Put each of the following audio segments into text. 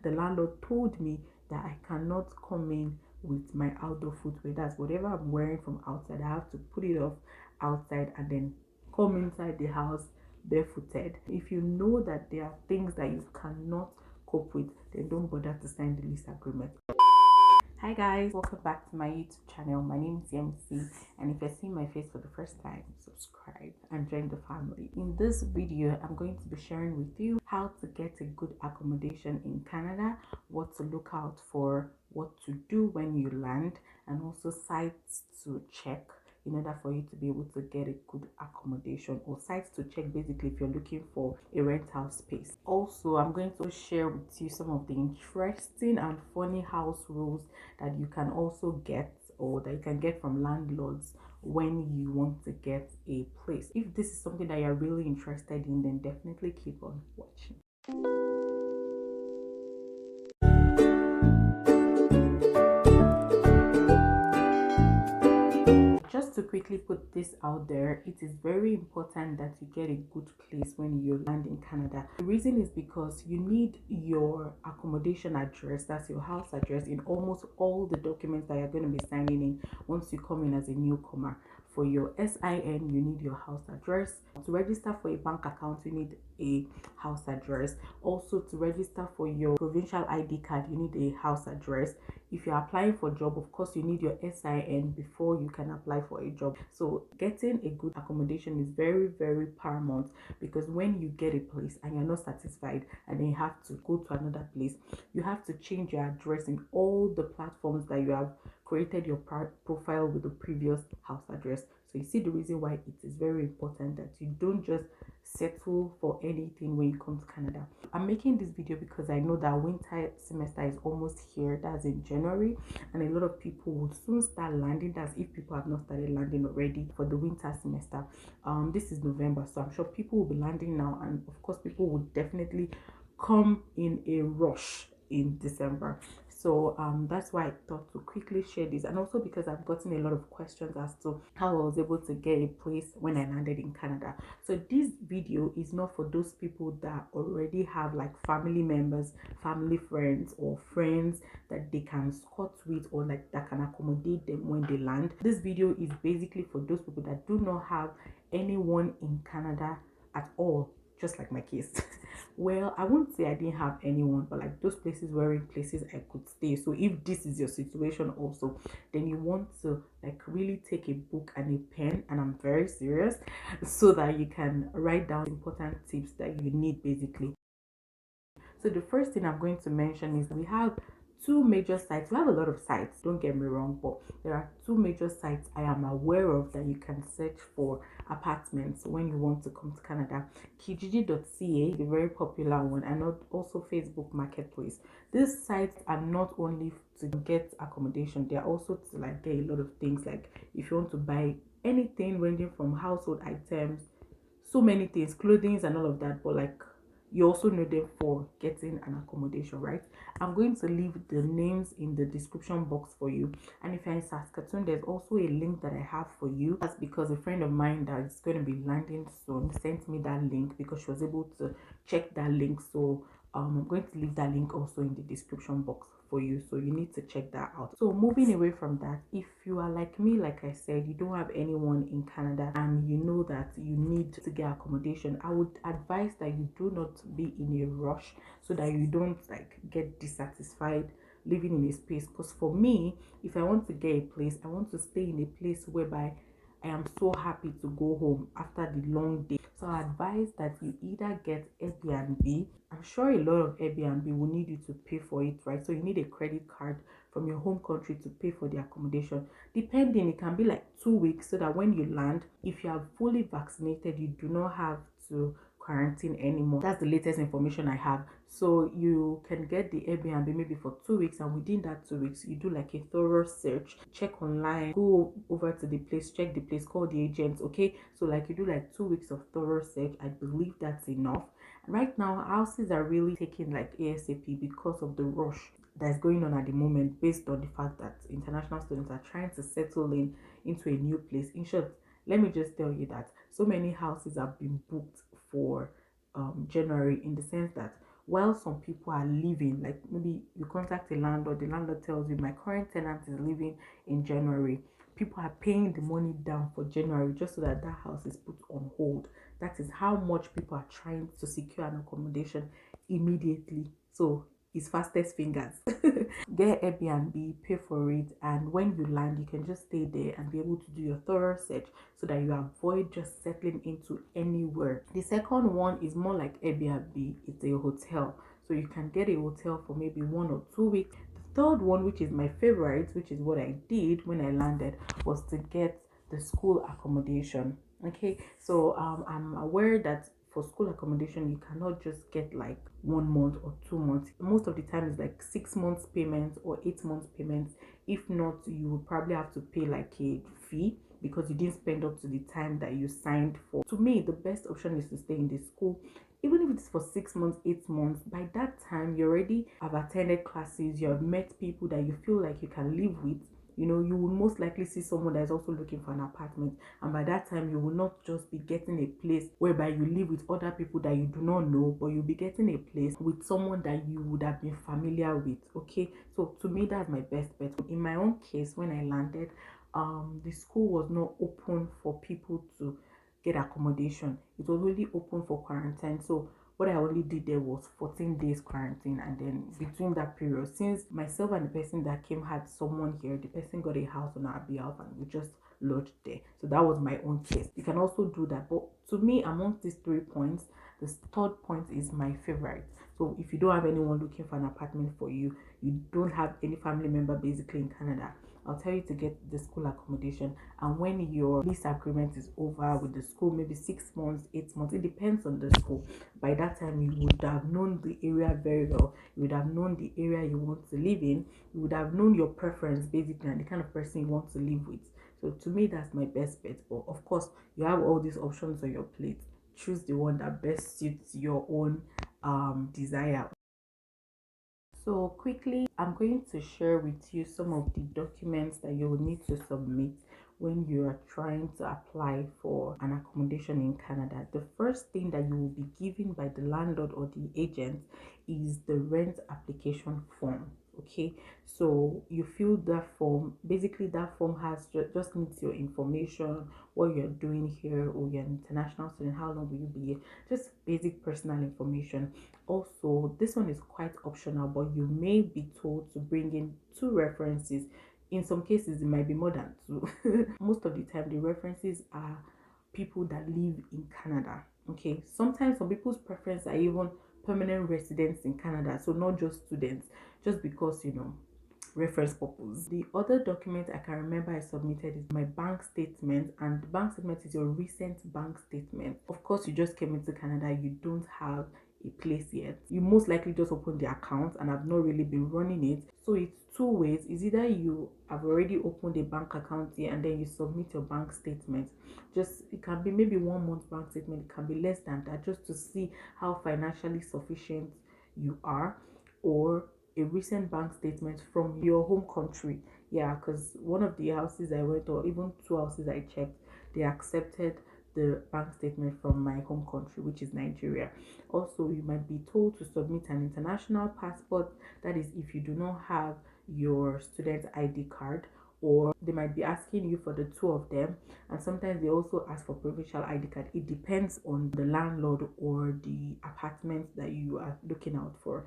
the landlord told me that I cannot come in with my outdoor footwear. That's whatever I'm wearing from outside, I have to put it off outside and then come inside the house barefooted. If you know that there are things that you cannot cope with, then don't bother to sign the lease agreement. Hi guys, welcome back to my YouTube channel. My name is Yemisi, and if you're seeing my face for the first time, subscribe and join the family. In this video, I'm going to be sharing with you how to get a good accommodation in Canada, what to look out for, what to do when you land, and also sites to check in order for you to be able to get a good accommodation, or sites to check basically if you're looking for a rental space. Also, I'm going to share with you some of the interesting and funny house rules that you can also get, or that you can get from landlords when you want to get a place. If this is something that you're really interested in, then definitely keep on watching. Just to quickly put this out there, it is very important that you get a good place when you land in Canada. The reason is because you need your accommodation address, that's your house address, in almost all the documents that you're going to be signing in once you come in as a newcomer. For your SIN, you need your house address. To register for a bank account, you need a house address. Also, to register for your provincial ID card, you need a house address. If you're applying for a job, of course, you need your SIN before you can apply for a job. So getting a good accommodation is very, very paramount, because when you get a place and you're not satisfied and then you have to go to another place, you have to change your address in all the platforms that you have created your profile with the previous house address. So you see the reason why it is very important that you don't just settle for anything when you come to Canada. I'm making this video because I know that winter semester is almost here. That's in January, and a lot of people will soon start landing. That's if people have not started landing already for the winter semester. This is November, so I'm sure people will be landing now, and of course people will definitely come in a rush in December. So that's why I thought to quickly share this, and also because I've gotten a lot of questions as to how I was able to get a place when I landed in Canada. So this video is not for those people that already have like family members, family friends, or friends that they can squat with, or like that can accommodate them when they land. This video is basically for those people that do not have anyone in Canada at all, just like my case. Well, I won't say I didn't have anyone, but like those places were in places I could stay. So if this is your situation also, then you want to like really take a book and a pen, and I'm very serious, so that you can write down important tips that you need basically. So the first thing I'm going to mention is we have two major sites. We have a lot of sites, don't get me wrong, but there are two major sites I am aware of that you can search for apartments when you want to come to Canada. Kijiji.ca is a very popular one, and also Facebook Marketplace. These sites are not only to get accommodation, they are also to like get a lot of things, like if you want to buy anything ranging from household items, so many things, clothing and all of that, but like you also know them for getting an accommodation, right? I'm going to leave the names in the description box for you, and if you're in Saskatoon, there's also a link that I have for you. That's because a friend of mine that is going to be landing soon sent me that link, because she was able to check that link. So I'm going to leave that link also in the description box for you, so you need to check that out. So moving away from that, if you are like me, like I said, you don't have anyone in Canada and you know that you need to get accommodation, I would advise that you do not be in a rush, so that you don't like get dissatisfied living in a space. Because for me, if I want to get a place, I want to stay in a place whereby I am so happy to go home after the long day. So I advise that you either get Airbnb. I'm sure a lot of Airbnb will need you to pay for it, right? So you need a credit card from your home country to pay for the accommodation. Depending, it can be like 2 weeks, so that when you land, if you are fully vaccinated, you do not have to quarantine anymore. That's the latest information I have. So you can get the Airbnb maybe for 2 weeks, and within that 2 weeks you do like a thorough search, check online, go over to the place, check the place, call the agents. Okay, so like you do like 2 weeks of thorough search. I believe that's enough. And right now houses are really taking like ASAP because of the rush that's going on at the moment, based on the fact that international students are trying to settle into a new place. In short, let me just tell you that so many houses have been booked for January, in the sense that while some people are leaving, like maybe you contact a landlord, the landlord tells you my current tenant is leaving in January. People are paying the money down for January just so that that house is put on hold. That is how much people are trying to secure an accommodation immediately. So it's fastest fingers. Get Airbnb, pay for it, and when you land, you can just stay there and be able to do your thorough search so that you avoid just settling into anywhere. The second one is more like Airbnb, it's a hotel. So you can get a hotel for maybe 1 or 2 weeks. The third one, which is my favorite, which is what I did when I landed, was to get the school accommodation. Okay, so I'm aware that for school accommodation you cannot just get like 1 month or 2 months. Most of the time it's like 6 months payments or 8 months payments. If not, you would probably have to pay like a fee because you didn't spend up to the time that you signed for. To me, the best option is to stay in the school, even if it's for 6 months, 8 months. By that time you already have attended classes, you have met people that you feel like you can live with. You know, you will most likely see someone that is also looking for an apartment, and by that time you will not just be getting a place whereby you live with other people that you do not know, but you'll be getting a place with someone that you would have been familiar with. Okay, so to me that's my best bet. In my own case, when I landed, the school was not open for people to get accommodation. It was only open for quarantine. So what I only did there was 14 days quarantine, and then between that period, since myself and the person that came had someone here, the person got a house on our behalf and we just lodged there. So that was my own case. You can also do that, but to me, amongst these 3 points, the third point is my favorite. So if you don't have anyone looking for an apartment for you, you don't have any family member basically in Canada, I'll tell you to get the school accommodation. And when your lease agreement is over with the school, maybe 6 months, 8 months, it depends on the school. By that time, you would have known the area very well. You would have known the area you want to live in. You would have known your preference basically and the kind of person you want to live with. So to me, that's my best bet. But of course, you have all these options on your plate. Choose the one that best suits your own desire. So quickly, I'm going to share with you some of the documents that you will need to submit when you are trying to apply for an accommodation in Canada. The first thing that you will be given by the landlord or the agent is the rent application form. Okay, so you fill that form. Basically that form has just needs your information, what you're doing here, or you're an international student, how long will you be here, just basic personal information. Also, this one is quite optional, but you may be told to bring in 2 references. In some cases it might be more than two. Most of the time the references are people that live in Canada. Okay, sometimes some people's preference are even permanent residents in Canada, so not just students, just because reference purpose. The other document I can remember I submitted is my bank statement, and the bank statement is your recent bank statement. Of course, you just came into Canada, you don't have a place yet. You most likely just opened the account and have not really been running it. So it's two ways. It's either you have already opened a bank account here and then you submit your bank statement. Just it can be maybe 1 month bank statement, it can be less than that, just to see how financially sufficient you are, or a recent bank statement from your home country. Yeah, because one of the houses I went, or even 2 houses I checked, they accepted the bank statement from my home country, which is Nigeria. Also, you might be told to submit an international passport. That is, if you do not have your student ID card, or they might be asking you for the two of them, and sometimes they also ask for provincial ID card. It depends on the landlord or the apartment that you are looking out for.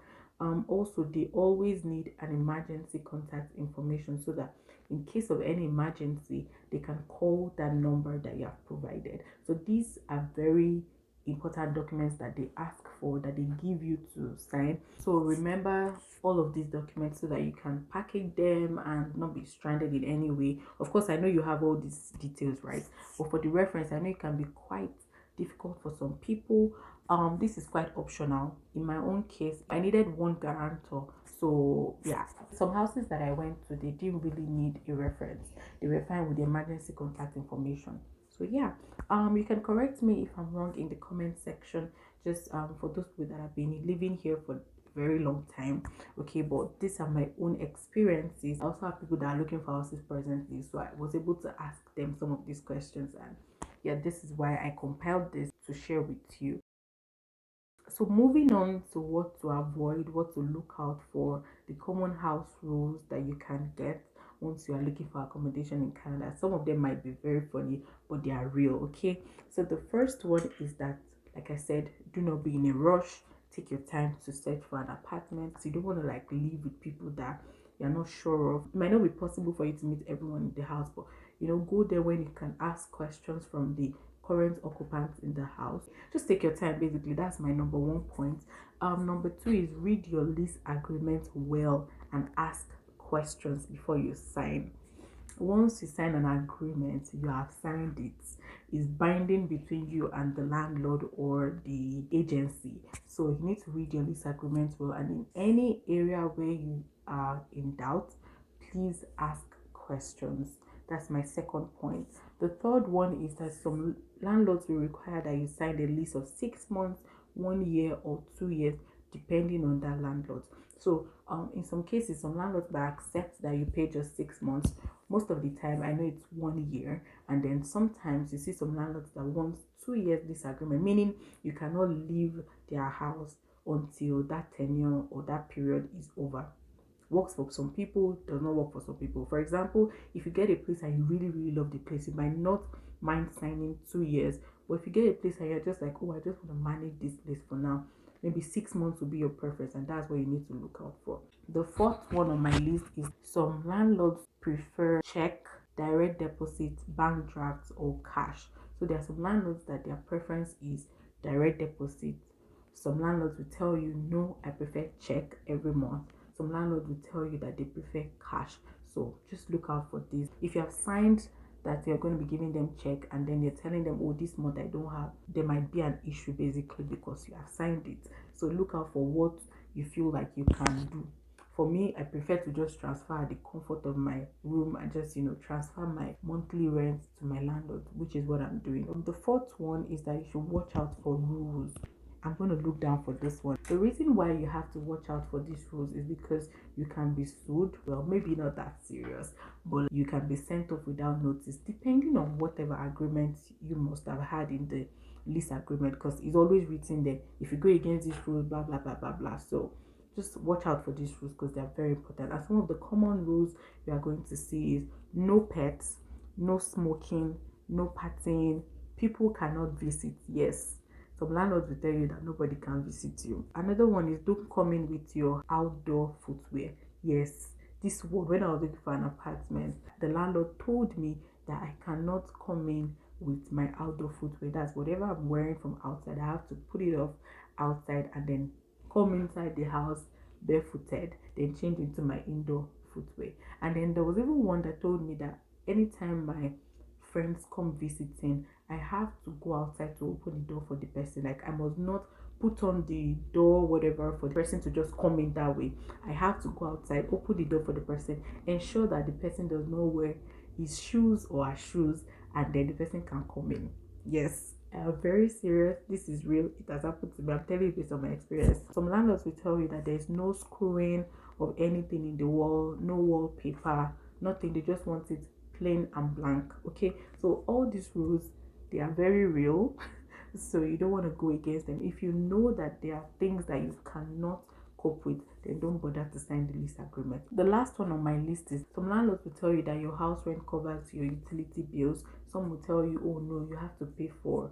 Also, they always need an emergency contact information so that in case of any emergency, they can call that number that you have provided. So these are very important documents that they ask for, that they give you to sign. So remember all of these documents so that you can package them and not be stranded in any way. Of course, I know you have all these details, right? But for the reference, I know it can be quite difficult for some people. This is quite optional. In my own case, I needed one guarantor. So yeah, some houses that I went to, they didn't really need a reference. They were fine with the emergency contact information. So yeah, you can correct me if I'm wrong in the comment section. Just for those people that have been living here for a very long time. Okay, but these are my own experiences. I also have people that are looking for houses presently, so I was able to ask them some of these questions, and yeah, this is why I compiled this to share with you. So moving on to what to avoid, what to look out for, the common house rules that you can get once you are looking for accommodation in Canada. Some of them might be very funny, but they are real. Okay, so the first one is that, like I said, do not be in a rush. Take your time to search for an apartment. So you don't want to like live with people that you're not sure of. It might not be possible for you to meet everyone in the house, but go there when you can ask questions from the current occupants in the house. Just take your time. Basically, that's my number one point. Number two is read your lease agreement well and ask questions before you sign. Once you sign an agreement, you have signed it. It's binding between you and the landlord or the agency. So you need to read your lease agreement well, and in any area where you are in doubt, please ask questions. That's my second point. The third one is that some landlords will require that you sign a lease of 6 months, 1 year, or 2 years, depending on that landlord. So in some cases, some landlords that accept that you pay just 6 months. Most of the time, I know it's 1 year, and then sometimes you see some landlords that want 2 years lease agreement, meaning you cannot leave their house until that tenure or that period is over. Works for some people, does not work for some people. For example, if you get a place and you really, really love the place, you might not mind signing 2 years. But if you get a place and you're just like, oh, I just want to manage this place for now, maybe 6 months will be your preference, and that's what you need to look out for. The fourth one on my list is some landlords prefer check, direct deposit, bank drafts, or cash. So there are some landlords that their preference is direct deposit. Some landlords will tell you, no, I prefer check every month. Some landlords will tell you that they prefer cash. So just look out for this. If you have signed that you're going to be giving them check and then you're telling them, oh, this month I don't have, there might be an issue basically because you have signed it. So look out for what you feel like you can do. For me, I prefer to just transfer at the comfort of my room and just transfer my monthly rent to my landlord, which is what I'm doing. The fourth one is that you should watch out for rules. I'm going to look down for this one. The reason why you have to watch out for these rules is because you can be sued. Well, maybe not that serious, but you can be sent off without notice, depending on whatever agreement you must have had in the lease agreement, because it's always written there, if you go against these rules, blah, blah, blah, blah, blah. So just watch out for these rules because they're very important. And some of the common rules you are going to see is no pets, no smoking, no partying, people cannot visit. Yes, some landlords will tell you that nobody can visit you. Another one is don't come in with your outdoor footwear. Yes, this one, when I was looking for an apartment, the landlord told me that I cannot come in with my outdoor footwear. That's whatever I'm wearing from outside. I have to put it off outside and then come inside the house barefooted, then change into my indoor footwear. And then there was even one that told me that anytime my friends come visiting, I have to go outside to open the door for the person. Like I must not put on the door, whatever, for the person to just come in that way. I have to go outside, open the door for the person, ensure that the person does not wear his shoes or her shoes, and then the person can come in. Yes, I'm very serious. This is real. It has happened to me. I'm telling you based on my experience. Some landlords will tell you that there's no screwing of anything in the wall, no wallpaper, nothing. They just want it plain and blank. Okay, so all these rules, they are very real. So you don't want to go against them. If you know that there are things that you cannot cope with, then don't bother to sign the lease agreement. The last one on my list is some landlords will tell you that your house rent covers your utility bills. Some will tell you, oh no, you have to pay for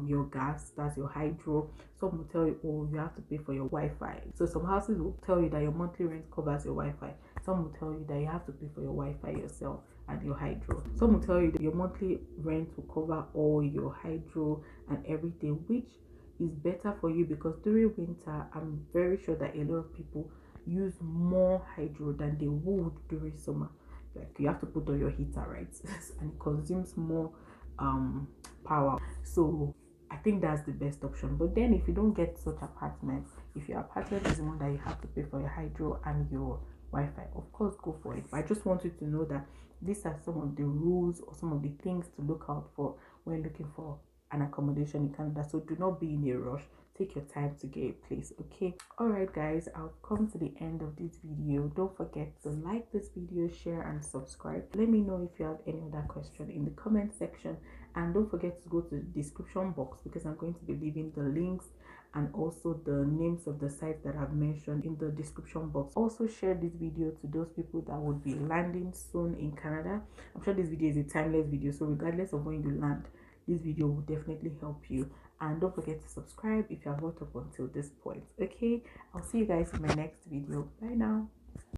your gas, that's your hydro. Some will tell you, oh, you have to pay for your Wi-Fi. So some houses will tell you that your monthly rent covers your Wi-Fi. Some will tell you that you have to pay for your Wi-Fi yourself and your hydro. Some will tell you that your monthly rent will cover all your hydro and everything, which is better for you because during winter, I'm very sure that a lot of people use more hydro than they would during summer. Like you have to put on your heater, right? And it consumes more power. So I think that's the best option. But then if you don't get such apartment, if your apartment is the one that you have to pay for your hydro and your Wi-Fi, of course go for it. But I just want you to know that these are some of the rules or some of the things to look out for when looking for an accommodation in Canada. So do not be in a rush. Take your time to get a place. Okay, all right guys, I've come to the end of this video. Don't forget to like this video, share and subscribe. Let me know if you have any other question in the comment section, and don't forget to go to the description box because I'm going to be leaving the links and also the names of the sites that I've mentioned in the description box. Also share this video to those people that would be landing soon in Canada. I'm sure this video is a timeless video, so regardless of when you land, this video will definitely help you. And don't forget to subscribe if you have worked up until this point. Okay, I'll see you guys in my next video. Bye now.